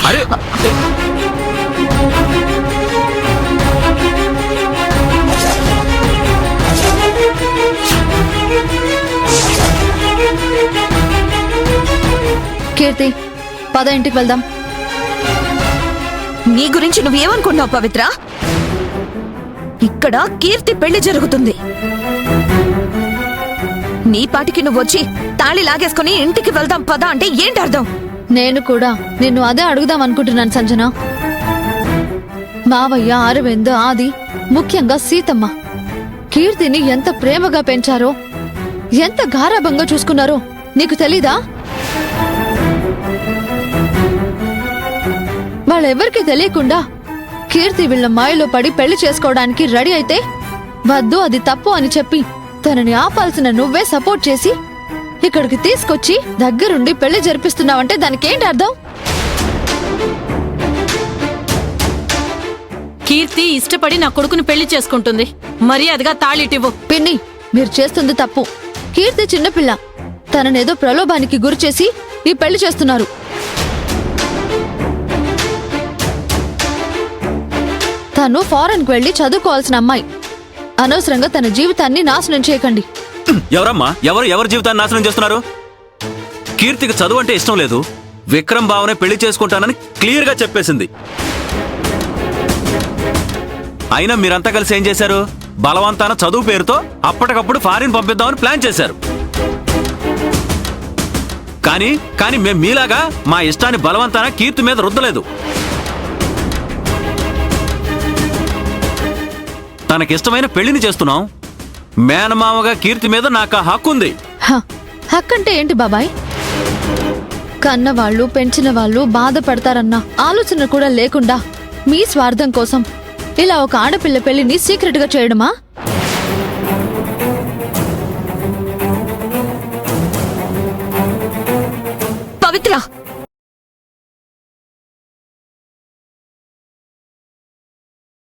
అరే కీర్తి, పద ఇంటికి వెళ్దాం. నీ గురించి నువ్వేమనుకున్నావు పవిత్ర? ఇక్కడ కీర్తి పెళ్లి జరుగుతుంది. నీ పాటికి నువ్వొచ్చి తాళి లాగేసుకుని ఇంటికి వెళ్దాం పద అంటే ఏంటి అర్థం? నేను కూడా నిన్ను అదే అడుగుదాం అనుకుంటున్నాను సంజన. మావయ్య, అరవింద్, ఆది, ముఖ్యంగా సీతమ్మ కీర్తిని ఎంత ప్రేమగా పెంచారో, ఎంత గారాభంగా చూసుకున్నారో నీకు తెలీదా? వాళ్ళెవరికీ తెలియకుండా కీర్తి వీళ్ళ మాయలో పడి పెళ్లి చేసుకోవడానికి రెడీ అయితే వద్దు, అది తప్పు అని చెప్పి తనని ఆపాల్సిన నువ్వే సపోర్ట్ చేసి ఇక్కడికి తీసుకొచ్చి దగ్గరుండి పెళ్లి జరిపిస్తున్నావంటే దానికేంటి అర్థం? కీర్తి ఇష్టపడి నా కొడుకుని పెళ్లి చేసుకుంటుంది, మర్యాదగా తాళిటివ్వు. పిన్ని, మీరు చేస్తుంది తప్పు. కీర్తి చిన్నపిల్ల, తననేదో ప్రలోభానికి గురిచేసి ఈ పెళ్లి చేస్తున్నారు. తను ఫారెన్ కు వెళ్లి చదువుకోవాల్సిన అమ్మాయి. అనవసరంగా తన జీవితాన్ని నాశనం చేయకండి. ఎవరమ్మా? ఎవరి జీవితాన్ని నాశనం చేస్తున్నారు? కీర్తికి చదువు అంటే ఇష్టం లేదు, విక్రమ్ బావనే పెళ్లి చేసుకుంటానని క్లియర్ గా చెప్పేసింది. అయినా మీరంతా కలిసి ఏం చేశారు? బలవంతాన చదువు పేరుతో అప్పటికప్పుడు ఫారిన్ పంపిద్దామని ప్లాన్ చేశారు. కానీ మేము మీలాగా మా ఇష్టాన్ని బలవంతాన కీర్తి మీద రుద్దలేదు. తనకిష్టమైన పెళ్లిని చేస్తున్నాం. మేనమామగా కీర్తి మీద నాకు ఆ హక్కు ఉంది. హక్కంటే ఏంటి బాబాయ్? కన్నవాళ్లు, పెంచిన వాళ్ళు బాధపడతారన్న ఆలోచన కూడా లేకుండా మీ స్వార్థం కోసం ఇలా ఒక ఆడపిల్ల పెళ్లిని సీక్రెట్ గా చేయడమా?